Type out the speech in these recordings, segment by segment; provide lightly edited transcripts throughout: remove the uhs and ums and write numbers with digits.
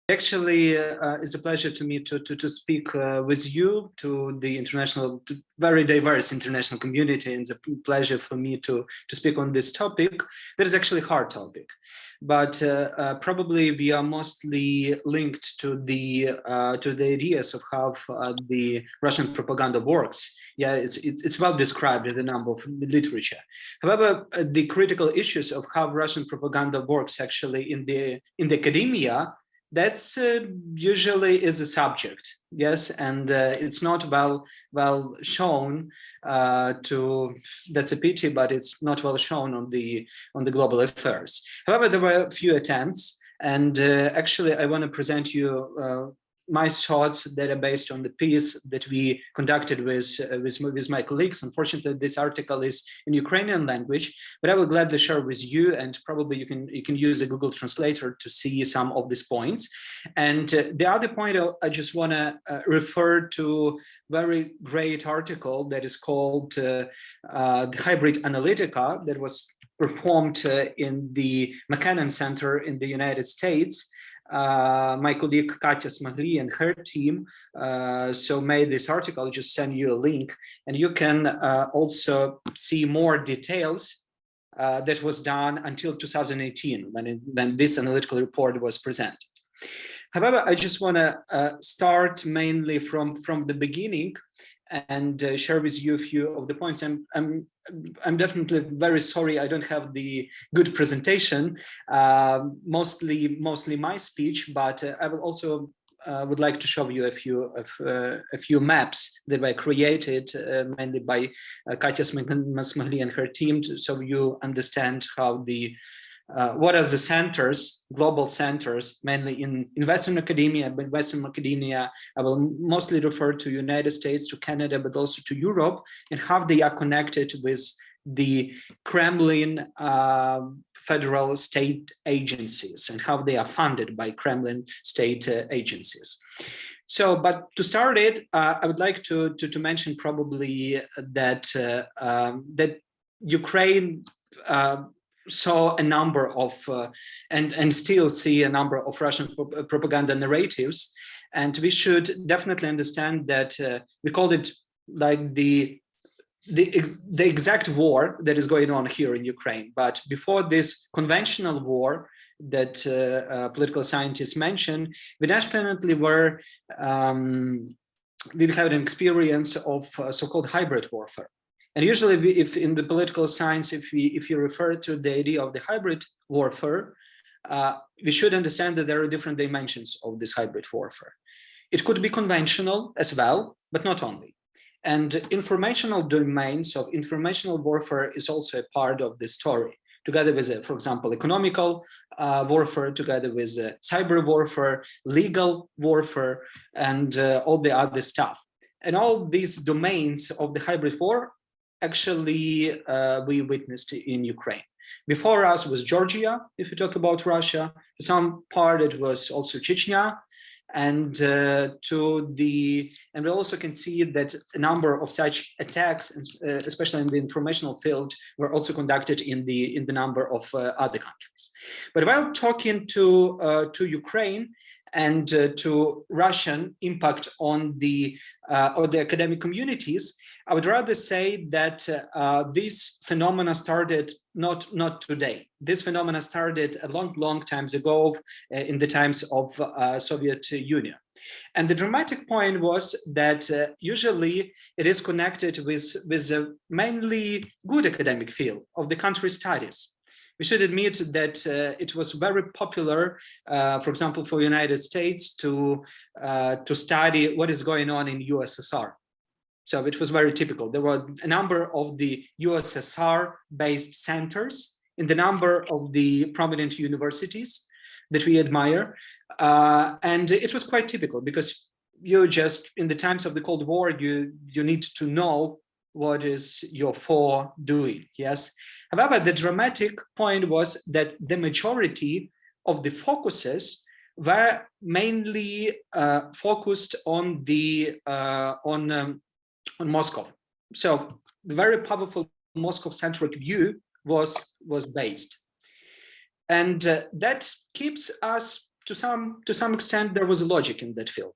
Actually, it's a pleasure to me to speak with you, to the very diverse international community, and it's a pleasure for me to speak on this topic. That is actually a hard topic, but probably we are mostly linked to the ideas of how the Russian propaganda works. Yeah, it's well described in a number of literature. However, the critical issues of how Russian propaganda works actually in the academia, that's usually is a subject, yes, and it's not well shown that's a pity, but it's not well shown on the global affairs. However, there were a few attempts, and actually I want to present you my thoughts that are based on the piece that we conducted with my colleagues. Unfortunately, this article is in Ukrainian language, but I will gladly share with you, and probably you can use a Google Translator to see some of these points. And the other point I just want to refer to very great article that is called the Hybrid Analytica, that was performed in the McKinnon Center in the United States. My colleague Katya Smagli and her team so made this article. I'll just send you a link, and you can also see more details that was done until 2018 when this analytical report was presented. However, I just want to start mainly from the beginning and share with you a few of the points. I'm definitely very sorry I don't have the good presentation, mostly my speech, but I will also would like to show you a few maps that were created mainly by Katya Smagli and her team, so you understand how what are the centers, global centers, mainly in Western academia. But Western academia, I will mostly refer to United States, to Canada, but also to Europe, and how they are connected with the Kremlin federal state agencies and how they are funded by Kremlin state agencies. So, but to start it, I would like to mention probably that that Ukraine saw a number of and still see a number of Russian propaganda narratives, and we should definitely understand that we called it like the exact war that is going on here in Ukraine. But before this conventional war that political scientists mentioned, we definitely were we had an experience of so-called hybrid warfare. And usually, if in the political science, if you refer to the idea of the hybrid warfare, we should understand that there are different dimensions of this hybrid warfare. It could be conventional as well, but not only. And informational domains of informational warfare is also a part of the story, together with, for example, economical warfare, together with cyber warfare, legal warfare, and all the other stuff. And all these domains of the hybrid war actually we witnessed in Ukraine. Before us was Georgia, if you talk about Russia. To some part it was also Chechnya, and we also can see that a number of such attacks, especially in the informational field, were also conducted in the number of other countries. But while talking to Ukraine and to Russian impact on the academic communities, I would rather say that this phenomena started not today. This phenomena started a long times ago in the times of Soviet Union. And the dramatic point was that usually it is connected with a mainly good academic field of the country studies. We should admit that it was very popular, for example, for United States to study what is going on in USSR. So it was very typical. There were a number of the USSR-based centers in the number of the prominent universities that we admire. And it was quite typical because you just, in the times of the Cold War, you need to know what is your foe doing, yes? However, the dramatic point was that the majority of the focuses were mainly focused on Moscow. So the very powerful Moscow-centric view was based. And that keeps us to some extent, there was a logic in that field.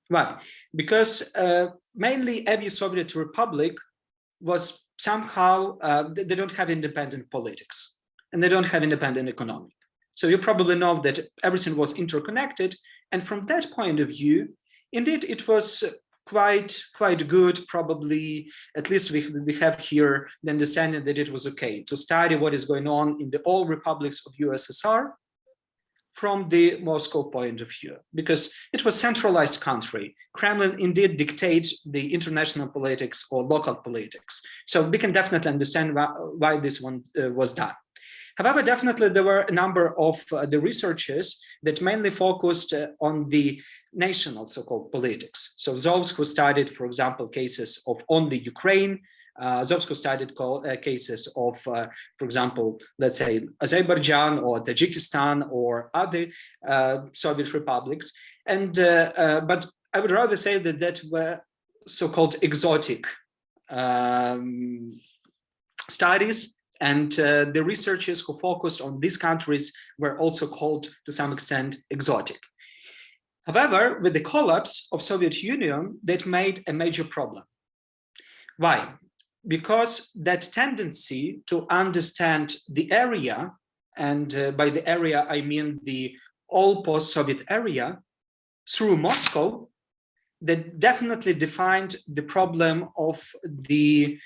Why? Because mainly every Soviet republic was somehow, they don't have independent politics and they don't have independent economy. So you probably know that everything was interconnected. And from that point of view, indeed, it was quite good. Probably, at least we have here the understanding that it was okay to study what is going on in the all republics of USSR from the Moscow point of view, because it was centralized country. Kremlin indeed dictates the international politics or local politics. So we can definitely understand why this one was done. However, definitely there were a number of the researchers that mainly focused on the national so-called politics. So those who studied, for example, cases of only Ukraine, those who studied cases of, for example, let's say Azerbaijan or Tajikistan or other Soviet republics. And but I would rather say that were so-called exotic studies. And the researchers who focused on these countries were also called, to some extent, exotic. However, with the collapse of Soviet Union, that made a major problem. Why? Because that tendency to understand the area, and by the area I mean the all post-Soviet area, through Moscow, that definitely defined the problem of the,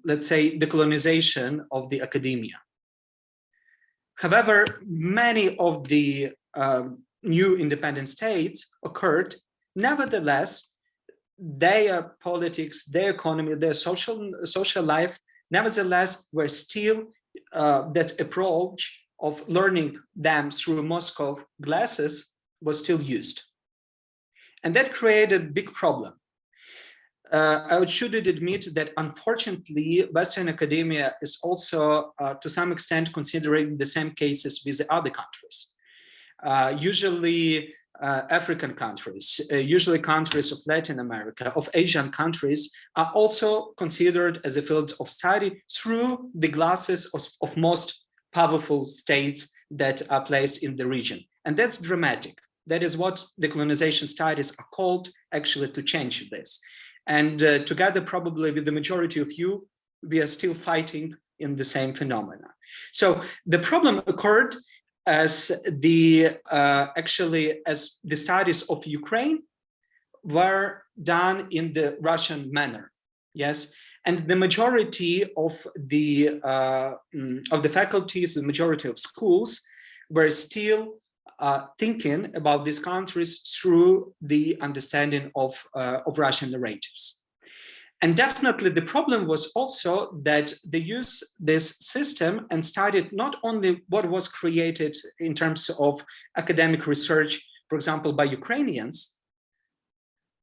let's say, decolonization of the academia. However, many of the new independent states occurred. Nevertheless, their politics, their economy, their social life, nevertheless, were still that approach of learning them through Moscow glasses was still used. And that created a big problem. I should admit that unfortunately, Western academia is also to some extent considering the same cases with the other countries. Usually African countries, usually countries of Latin America, of Asian countries are also considered as a field of study through the glasses of most powerful states that are placed in the region. And that's dramatic. That is what decolonization studies are called, actually, to change this. And together, probably with the majority of you, we are still fighting in the same phenomena. So the problem occurred as the as the studies of Ukraine were done in the Russian manner, yes, and the majority of the faculties, the majority of schools, were still thinking about these countries through the understanding of Russian narratives. And definitely the problem was also that they used this system and studied not only what was created in terms of academic research, for example, by Ukrainians,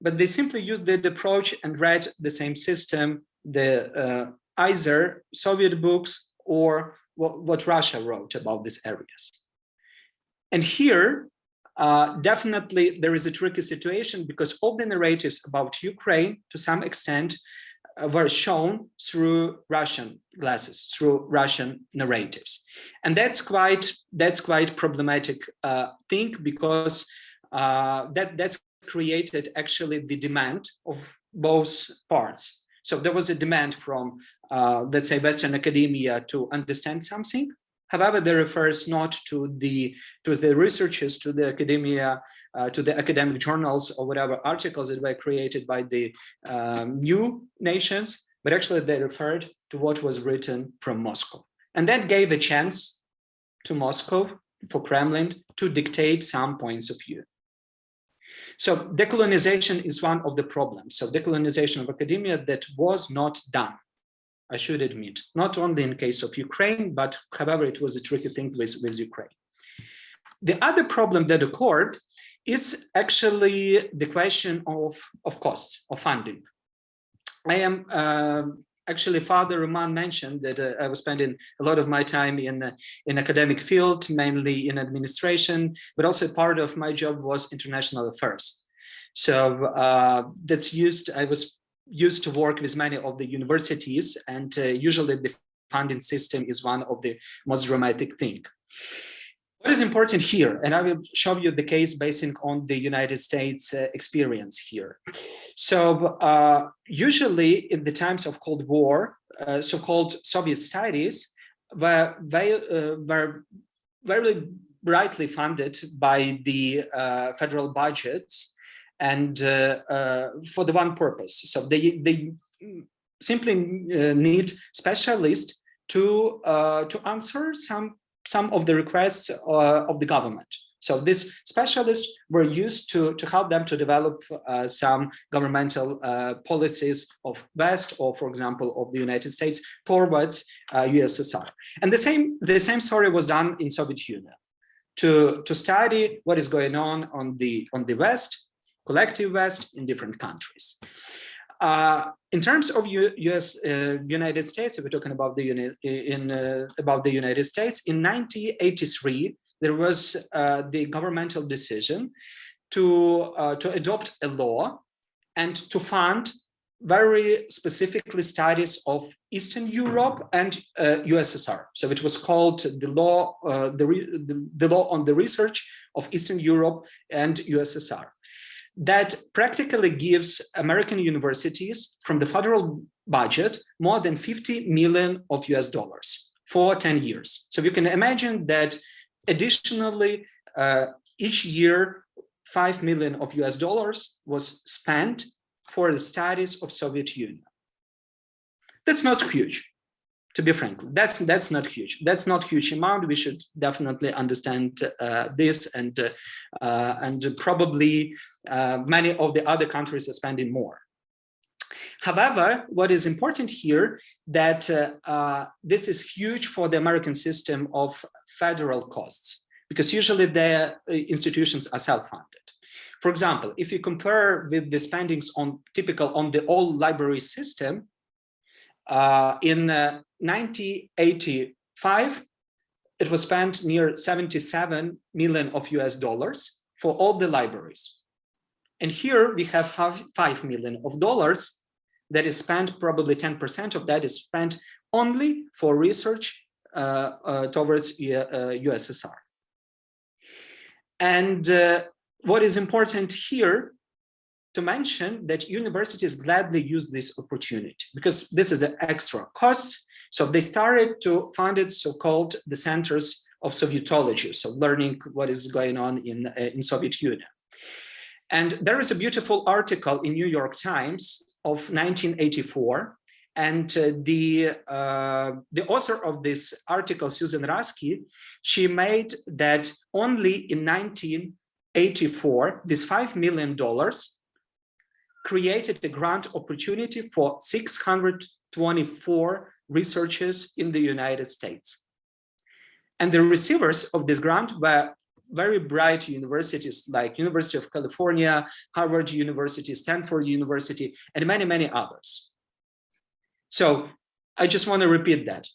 but they simply used that approach and read the same system, the either Soviet books or what Russia wrote about these areas. And here, definitely there is a tricky situation because all the narratives about Ukraine, to some extent, were shown through Russian glasses, through Russian narratives. And that's quite problematic thing because that's created actually the demand of both parts. So there was a demand from, let's say, Western academia to understand something. However, that refers not to the researchers, to the academia, to the academic journals or whatever articles that were created by the new nations, but actually they referred to what was written from Moscow. And that gave a chance to Moscow, for Kremlin, to dictate some points of view. So decolonization is one of the problems. So decolonization of academia that was not done, I should admit, not only in case of Ukraine, but however, it was a tricky thing with Ukraine. The other problem that occurred is actually the question of costs, of funding. I am actually, Father Roman mentioned that I was spending a lot of my time in academic field, mainly in administration, but also part of my job was international affairs. So that's used, I was used to work with many of the universities, and usually the funding system is one of the most dramatic things. What is important here, and I will show you the case basing on the United States experience here. So usually in the times of Cold War, so-called Soviet studies were very brightly funded by the federal budgets, and for the one purpose. So they simply need specialists to answer some of the requests of the government. So these specialists were used to help them to develop some governmental policies of West, or for example, of the United States towards USSR. And the same story was done in Soviet Union to study what is going on the West, collective West in different countries. In terms of United States, if we're talking about the United States, in 1983 there was the governmental decision to adopt a law and to fund very specifically studies of Eastern Europe and USSR. So it was called the law on the research of Eastern Europe and USSR. That practically gives American universities from the federal budget more than 50 million of US dollars for 10 years. So you can imagine that additionally, each year, 5 million of US dollars was spent for the studies of Soviet Union. That's not huge, to be frank. That's not huge. That's not huge amount. We should definitely understand this, and probably many of the other countries are spending more. However, what is important here that this is huge for the American system of federal costs, because usually their institutions are self-funded. For example, if you compare with the spendings typical on the old library system, in 1985, it was spent near 77 million of US dollars for all the libraries. And here we have 5 million of dollars that is spent, probably 10% of that is spent only for research towards USSR. And what is important here to mention that universities gladly use this opportunity because this is an extra cost. So they started to fund it, so-called the centers of Sovietology, so learning what is going on in Soviet Union. And there is a beautiful article in New York Times of 1984, and the author of this article, Susan Rasky, she made that only in 1984, this $5 million created a grant opportunity for 624 researchers in the United States. And the receivers of this grant were very bright universities like University of California, Harvard University, Stanford University, and many, many others. So I just want to repeat that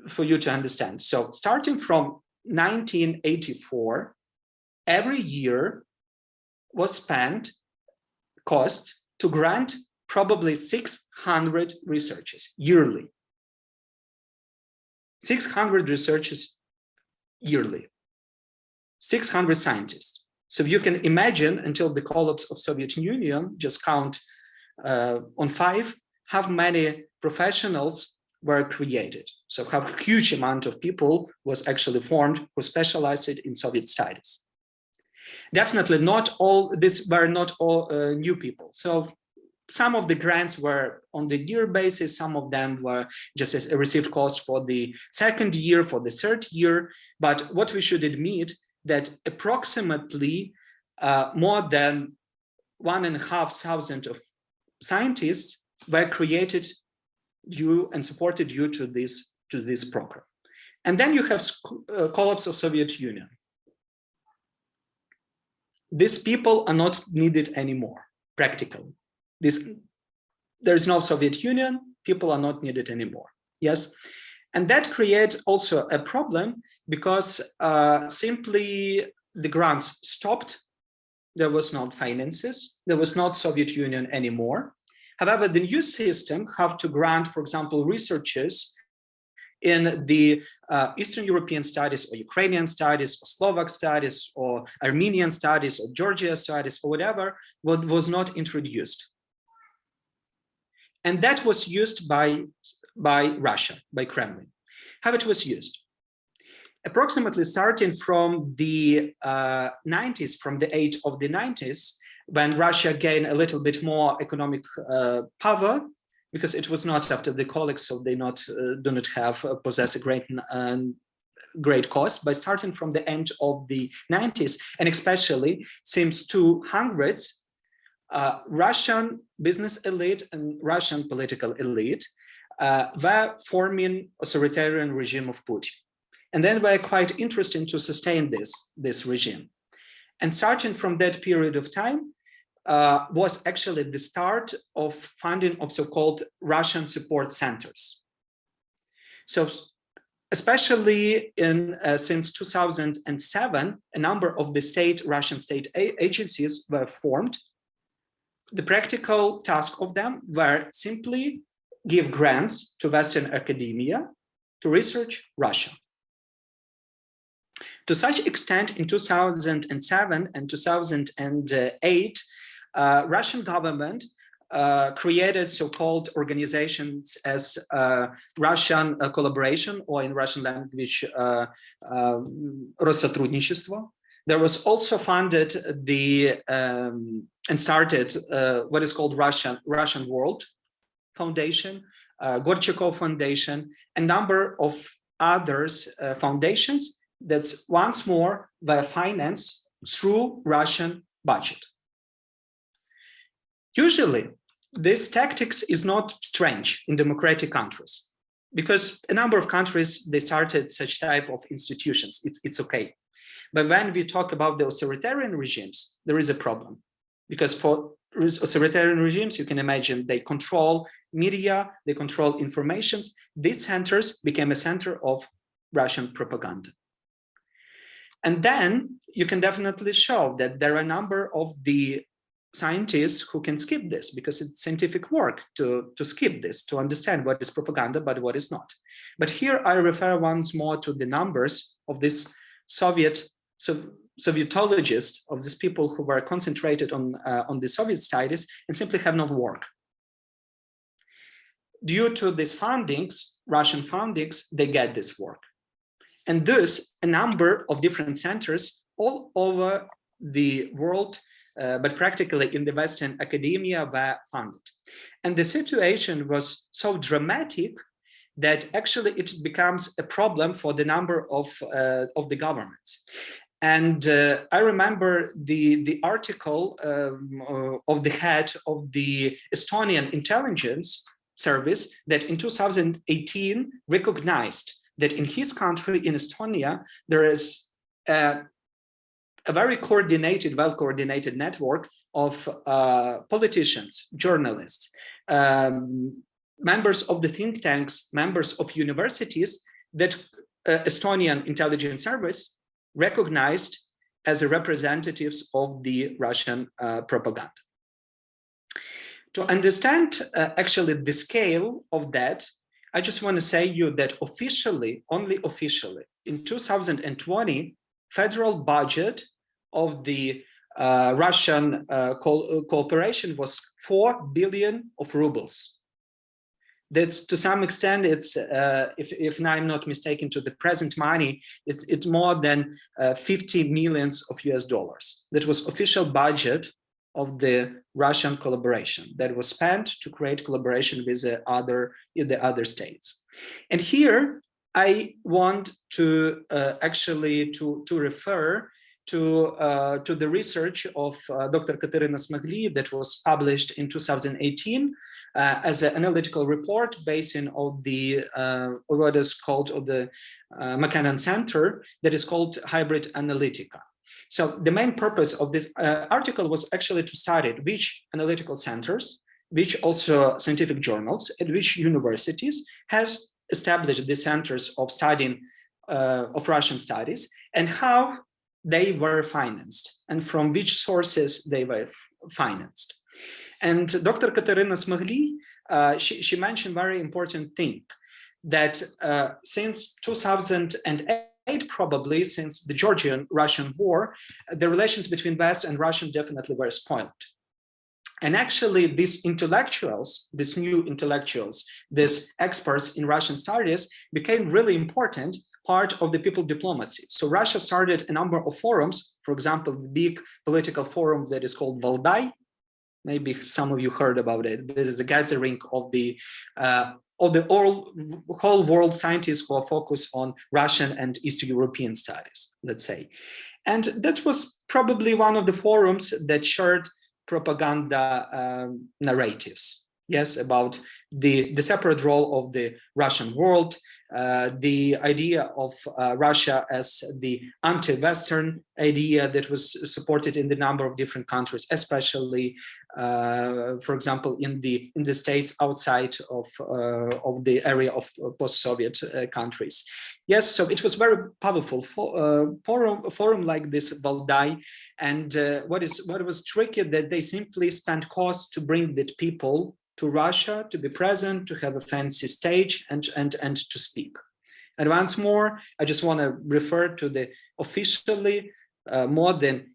for you to understand. So starting from 1984, every year was spent cost to grant probably 600 researchers yearly. 600 researchers yearly. 600 scientists. So you can imagine until the collapse of Soviet Union, just count on 5, how many professionals were created. So how huge amount of people was actually formed who specialized in Soviet studies. Definitely not all, these were not all new people. So some of the grants were on the year basis, some of them were just received costs for the second year, for the third year. But what we should admit that approximately more than 1,500 of scientists were created due and supported due to this program. And then you have collapse of Soviet Union. These people are not needed anymore, practically. There is no Soviet Union, people are not needed anymore, yes? And that creates also a problem because simply the grants stopped, there was not finances, there was not Soviet Union anymore. However, the new system have to grant, for example, researchers in the Eastern European studies or Ukrainian studies or Slovak studies or Armenian studies or Georgia studies or whatever, what was not introduced. And that was used by Russia, by Kremlin. How it was used? Approximately starting from the 90s, from the age of the 90s, when Russia gained a little bit more economic power, because it was not after the colleagues, so they do not have possess a great cost. But starting from the end of the 90s, and especially since 200s, Russian business elite and Russian political elite were forming authoritarian regime of Putin. And then were quite interested to sustain this regime. And starting from that period of time was actually the start of funding of so-called Russian support centers. So especially since 2007, a number of the Russian state agencies were formed. The practical task of them were simply give grants to Western academia to research Russia. To such extent, in 2007 and 2008, Russian government created so-called organizations as Russian collaboration, or in Russian language, Россотрудничество. There was also funded and started what is called Russian World Foundation, Gorchakov Foundation, a number of others foundations that once more were financed through Russian budget. Usually, this tactics is not strange in democratic countries, because a number of countries, they started such type of institutions. It's okay. But when we talk about the authoritarian regimes, there is a problem, because for authoritarian regimes, you can imagine they control media, they control informations. These centers became a center of Russian propaganda. And then you can definitely show that there are a number of the scientists who can skip this, because it's scientific work to skip this, to understand what is propaganda, but what is not. But here I refer once more to the numbers of this Sovietologists, of these people who were concentrated on the Soviet studies and simply have not worked. Due to these fundings, Russian fundings, they get this work. And thus, a number of different centers all over the world, but practically in the Western academia, were funded. And the situation was so dramatic that actually it becomes a problem for the number of the governments. And I remember the article of the head of the Estonian intelligence service that in 2018 recognized that in his country, in Estonia, there is a very coordinated, well-coordinated network of politicians, journalists, members of the think tanks, members of universities that Estonian intelligence service recognized as representatives of the Russian propaganda. To understand actually the scale of that, I just want to say you that officially, only officially, in 2020, federal budget of the Russian cooperation was 4 billion of rubles. That's to some extent, it's if I'm not mistaken, to the present money, it's more than 50 millions of US dollars. That was official budget of the Russian collaboration that was spent to create collaboration with the other states. And here I want to actually to refer to the research of Dr. Katerina Smagli that was published in 2018 as an analytical report based on the what is called the McKinnon Center that is called Hybrid Analytica. So the main purpose of this article was actually to study which analytical centers, which also scientific journals, and which universities has established the centers of studying of Russian studies, and how they were financed and from which sources they were financed. And Dr. Katerina Smagli, she mentioned very important thing, that since 2008, probably since the Georgian-Russian war, the relations between West and Russia definitely were spoiled. And actually, these intellectuals, these new intellectuals, these experts in Russian studies became really important part of the people diplomacy. So Russia started a number of forums, for example, the big political forum that is called Valdai. Maybe some of you heard about it. This is a gathering of the whole world scientists who are focused on Russian and Eastern European studies, let's say. And that was probably one of the forums that shared propaganda narratives, yes, about the separate role of the Russian world, the idea of Russia as the anti-Western idea that was supported in the number of different countries, especially, for example, in the states outside of the area of post-Soviet countries. Yes, so it was very powerful forum like this Valdai, and what was tricky that they simply spent costs to bring the people to Russia, to be present, to have a fancy stage and to speak. And once more, I just want to refer to the officially more than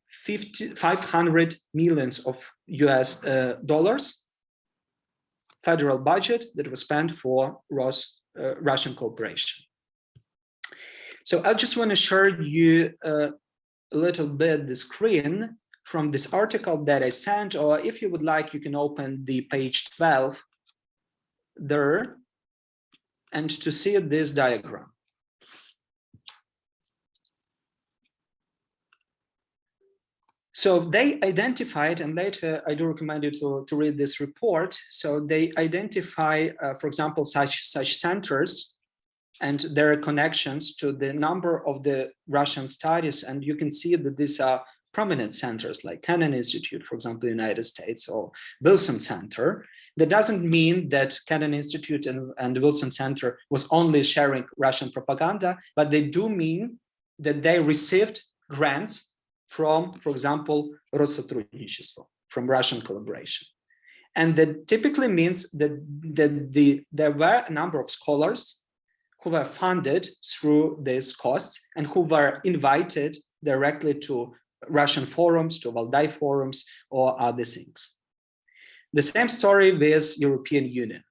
500 millions of US dollars federal budget that was spent for Russian cooperation. So I just want to share you a little bit the screen from this article that I sent, or if you would like, you can open the page 12 there and to see this diagram. So they identified, and later I do recommend you to read this report. So they identify, for example, such centers and their connections to the number of the Russian studies. And you can see that these are prominent centers like Kennan Institute, for example, United States, or Wilson Center. That doesn't mean that Kennan Institute and the Wilson Center was only sharing Russian propaganda, but they do mean that they received grants from, for example, Россотрудничество, from Russian collaboration. And that typically means that there were a number of scholars who were funded through these costs and who were invited directly to Russian forums, to Valdai forums, or other things. The same story with European Union.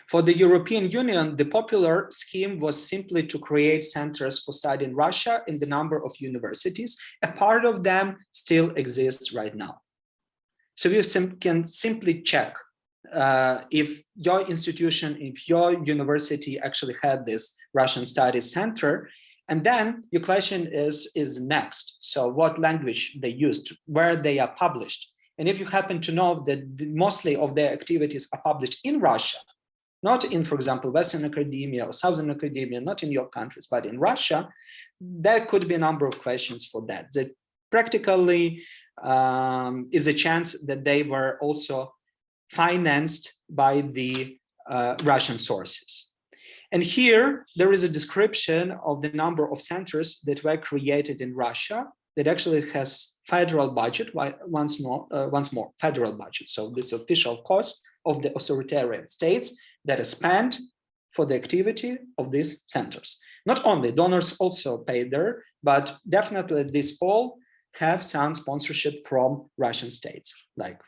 For the European Union, the popular scheme was simply to create centers for study in Russia in the number of universities. A part of them still exists right now. So you can simply check if your institution, if your university actually had this Russian Studies Center. And then your question is next. So what language they used, where they are published. And if you happen to know that mostly of their activities are published in Russia, not in, for example, Western academia or Southern academia, not in your countries, but in Russia, there could be a number of questions for that. That practically is a chance that they were also financed by the Russian sources. And here there is a description of the number of centers that were created in Russia that actually has federal budget, once more federal budget. So this official cost of the authoritarian states that is spent for the activity of these centers. Not only donors also pay there, but definitely these all have some sponsorship from Russian states, like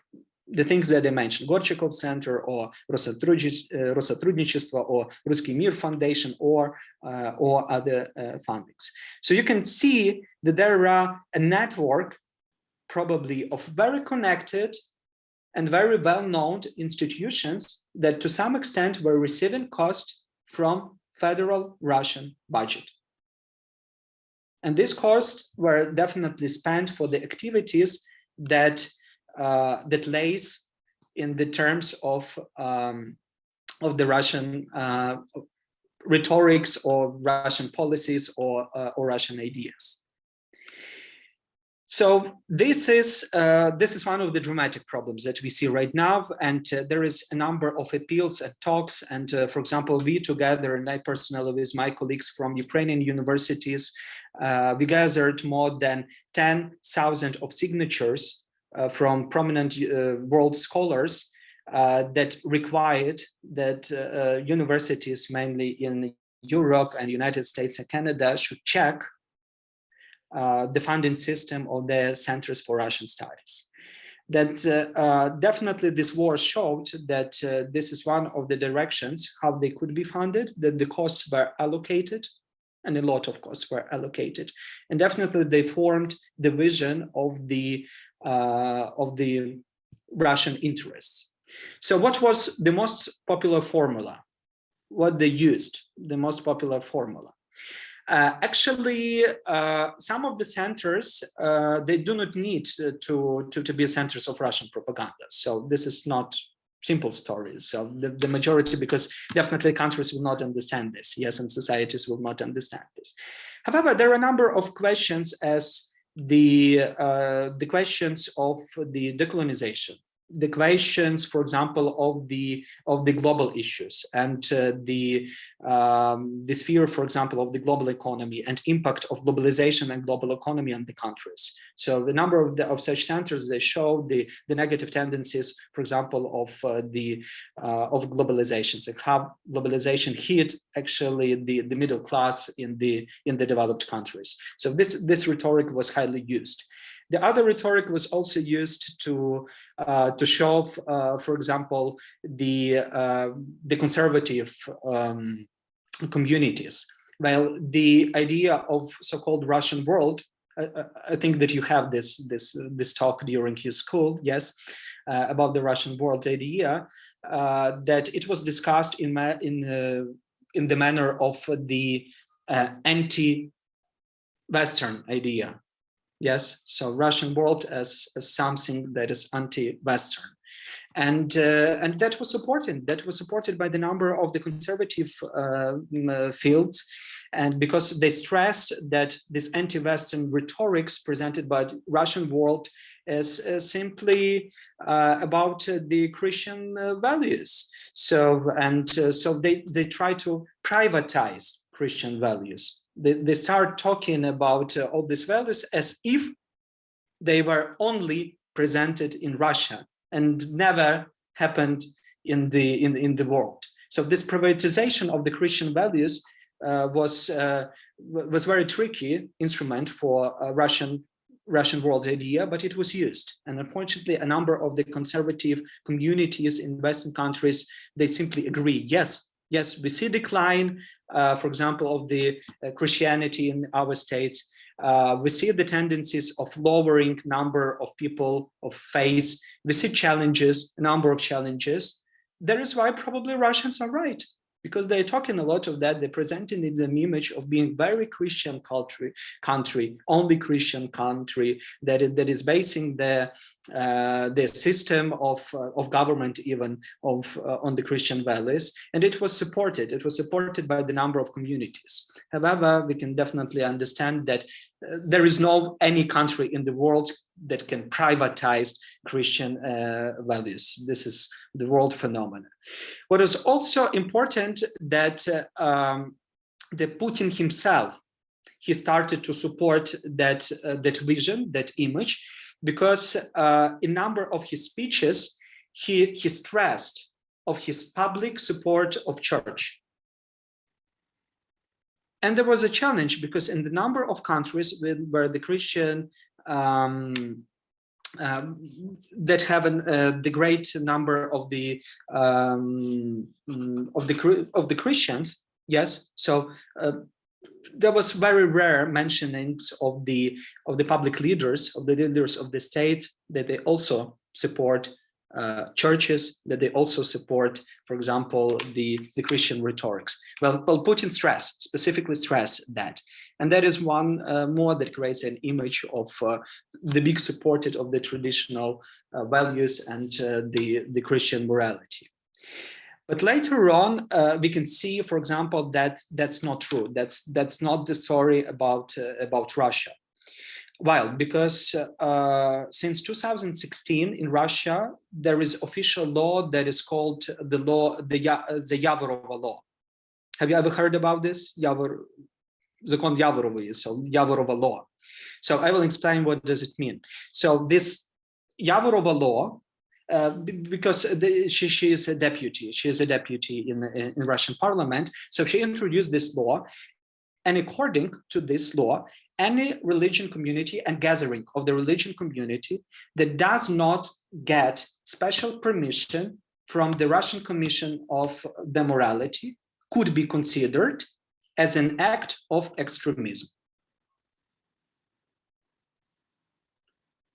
the things that I mentioned, Gorchakov Center or Россотрудничество or Русский Мир Foundation or other fundings. So you can see that there are a network probably of very connected and very well-known institutions that to some extent were receiving cost from federal Russian budget. And these costs were definitely spent for the activities that lays in the terms of the Russian rhetorics or Russian policies or Russian ideas. So this is one of the dramatic problems that we see right now, and there is a number of appeals and talks. And for example, we together, and I personally with my colleagues from Ukrainian universities, we gathered more than 10,000 of signatures from prominent world scholars that required that universities, mainly in Europe and United States and Canada, should check the funding system of the Centers for Russian Studies. That definitely this war showed that this is one of the directions how they could be funded, that the costs were allocated, and a lot of costs were allocated, and definitely they formed the vision of the Russian interests. So what was the most popular formula? What they used, the most popular formula? Actually, some of the centers, they do not need to be centers of Russian propaganda. So this is not simple stories. So the majority, because definitely countries will not understand this, yes, and societies will not understand this. However, there are a number of questions as the questions of the decolonization, the questions, for example, of the global issues and the sphere, for example, of the global economy and impact of globalization and global economy on the countries. So the number of such centers, they show the negative tendencies, for example, of globalization, so how globalization hit actually the middle class in the developed countries. So this rhetoric was highly used. The other rhetoric was also used to show, for example, the conservative communities. Well, the idea of so-called Russian world, I think that you have this talk during his school, yes, about the Russian world idea, that it was discussed in the manner of the anti-Western idea. Yes, so Russian world as something that is anti-Western, and that was supported. That was supported by the number of the conservative fields, and because they stress that this anti-Western rhetorics presented by the Russian world is simply about the Christian values. So they try to privatize Christian values. They start talking about all these values as if they were only presented in Russia and never happened in the world. So this privatization of the Christian values was very tricky instrument for a Russian world idea, but it was used. And unfortunately, a number of the conservative communities in Western countries, they simply agree, yes, we see decline, for example, of the Christianity in our states. We see the tendencies of lowering number of people of faith. We see challenges, a number of challenges. That is why probably Russians are right, because they're talking a lot of that. They're presenting it an image of being very Christian country, only Christian country that is basing the system of government even on the Christian values, and it was supported. It was supported by the number of communities. However, we can definitely understand that there is no any country in the world that can privatize Christian values. This is the world phenomenon. What is also important that the Putin himself, he started to support that vision, that image, because in a number of his speeches, he stressed of his public support of church. And there was a challenge because in the number of countries where the Christian that have the great number of the Christians, yes. So there was very rare mentionings of the public leaders, of the leaders of the states, that they also support churches, that they also support, for example, the Christian rhetorics. Well, Putin specifically stressed that. And that is one more that creates an image of the big supported of the traditional values and the Christian morality. But later on, we can see, for example, that that's not true. That's not the story about Russia. Why? Because since 2016 in Russia, there is official law that is called the Yavorova law. Have you ever heard about this? Закон Яворової, so Yavorova law. So I will explain what does it mean. So this Yavorova law because she is a deputy. She is a deputy in Russian parliament. So she introduced this law. And according to this law, any religion community and gathering of the religion community that does not get special permission from the Russian Commission of the Morality could be considered as an act of extremism.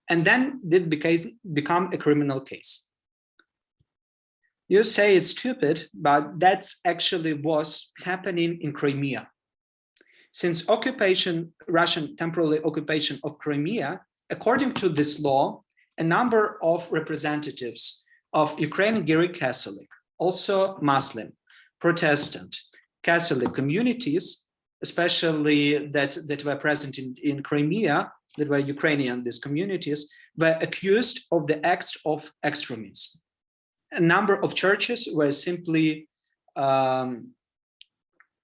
And then it become a criminal case. You say it's stupid, but that's actually was happening in Crimea. Since Russian temporary occupation of Crimea, according to this law, a number of representatives of Ukrainian Greek Catholic, also Muslim, Protestant, Catholic communities, especially that were present in Crimea, that were Ukrainian, these communities, were accused of the acts of extremism. A number of churches were simply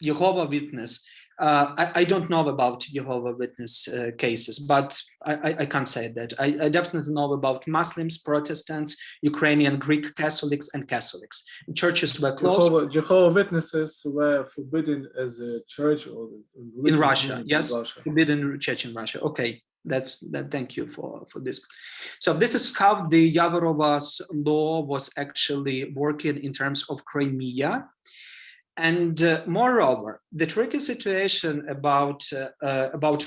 Jehovah's Witness. I don't know about Jehovah's Witness cases, but I can't say that. I definitely know about Muslims, Protestants, Ukrainian Greek Catholics, and Catholics. Churches were closed. Jehovah's Witnesses were forbidden as a church or in Russia. Yes, forbidden church in Russia. Okay, that's that. Thank you for this. So this is how the Yavarov's law was actually working in terms of Crimea. And moreover, the tricky situation about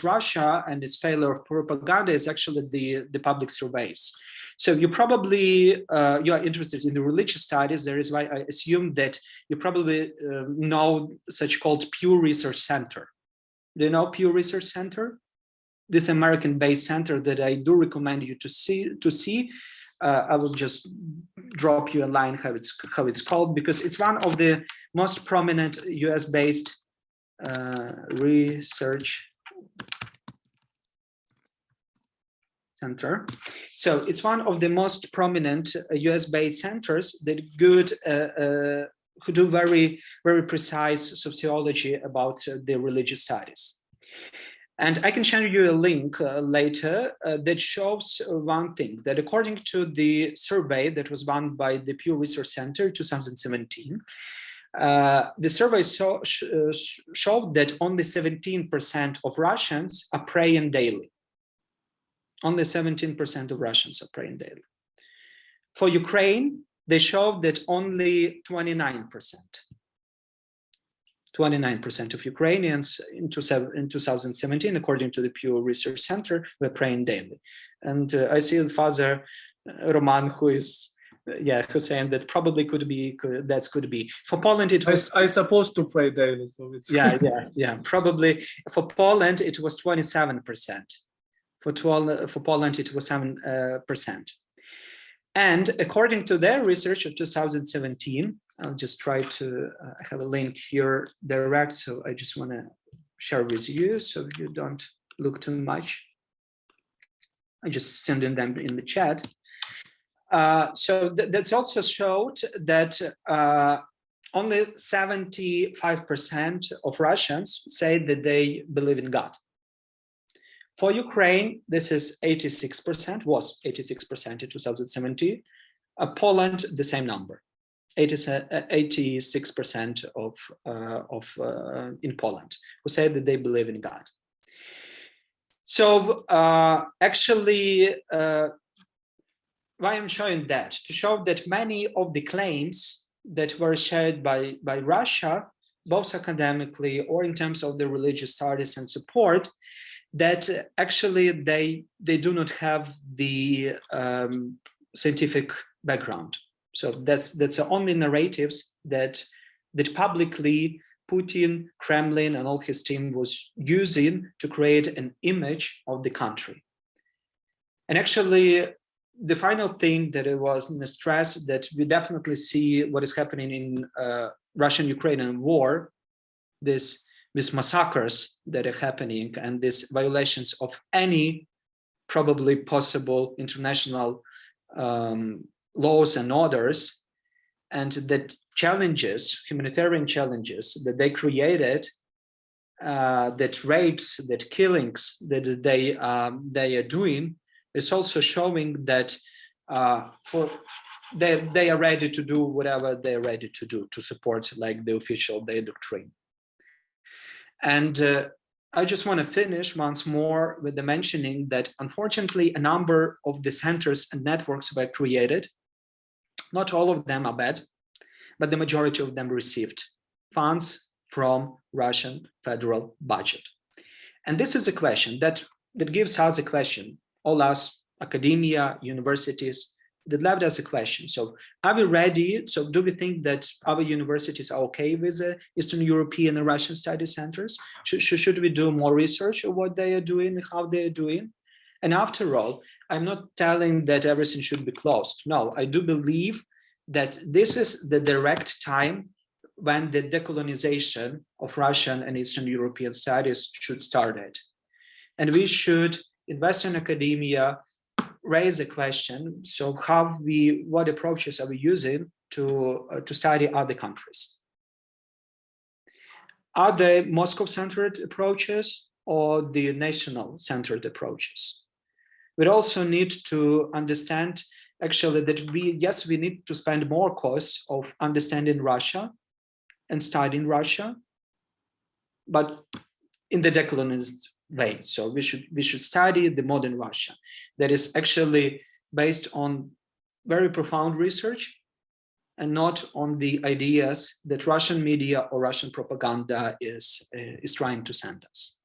Russia and its failure of propaganda is actually the public surveys. So you probably, you are interested in the religious studies. There is why I assume that you probably know such called Pew Research Center. Do you know Pew Research Center? This American-based center that I do recommend you to see. I will just drop you a line how it's called, because it's one of the most prominent US-based research center. So it's one of the most prominent US-based centers that who do very precise sociology about the religious studies. And I can share you a link later that shows one thing, that according to the survey that was done by the Pew Research Center in 2017, the survey showed that only 17% of Russians are praying daily. Only 17% of Russians are praying daily. For Ukraine, they showed that only 29%. 29% of Ukrainians in 2017, according to the Pew Research Center, were praying daily. And I see Father Roman, who is, who's saying that probably could be. For Poland, it was. I supposed to pray daily, so it's. Yeah. Probably for Poland, it was 27%. For Poland, it was 7%. And according to their research of 2017, I'll just try to have a link here direct. So I just want to share with you so you don't look too much. I just send them in the chat. So that's also showed that only 75% of Russians say that they believe in God. For Ukraine, this is 86%, was 86% in 2017. Poland, the same number, 86% in Poland, who say that they believe in God. So actually, why I'm showing that? To show that many of the claims that were shared by Russia, both academically or in terms of the religious studies and support, that actually they do not have the scientific background. So that's the only narratives that publicly Putin, Kremlin, and all his team was using to create an image of the country. And actually, the final thing that it was stressed, that we definitely see what is happening in Russian-Ukrainian war, these massacres that are happening and these violations of any probably possible international laws and orders, and that challenges, humanitarian challenges that they created, that rapes, that killings that they are doing, is also showing that for they are ready to do whatever they're ready to do to support like the official their doctrine. And I just want to finish once more with the mentioning that unfortunately a number of the centers and networks were created. Not all of them are bad, but the majority of them received funds from Russian federal budget. And this is a question that gives us a question, all us, academia, universities, that left us a question. So are we ready? So do we think that our universities are okay with Eastern European and Russian study centers? Should we do more research on what they are doing, how they are doing? And after all, I'm not telling that everything should be closed. No, I do believe that this is the direct time when the decolonization of Russian and Eastern European studies should start at. And we should, in Western academia, raise a question. So what approaches are we using to study other countries? Are they Moscow-centered approaches or the national-centered approaches? We also need to understand actually that we need to spend more costs of understanding Russia and studying Russia, but in the decolonized way. So we should study the modern Russia that is actually based on very profound research and not on the ideas that Russian media or Russian propaganda is trying to send us.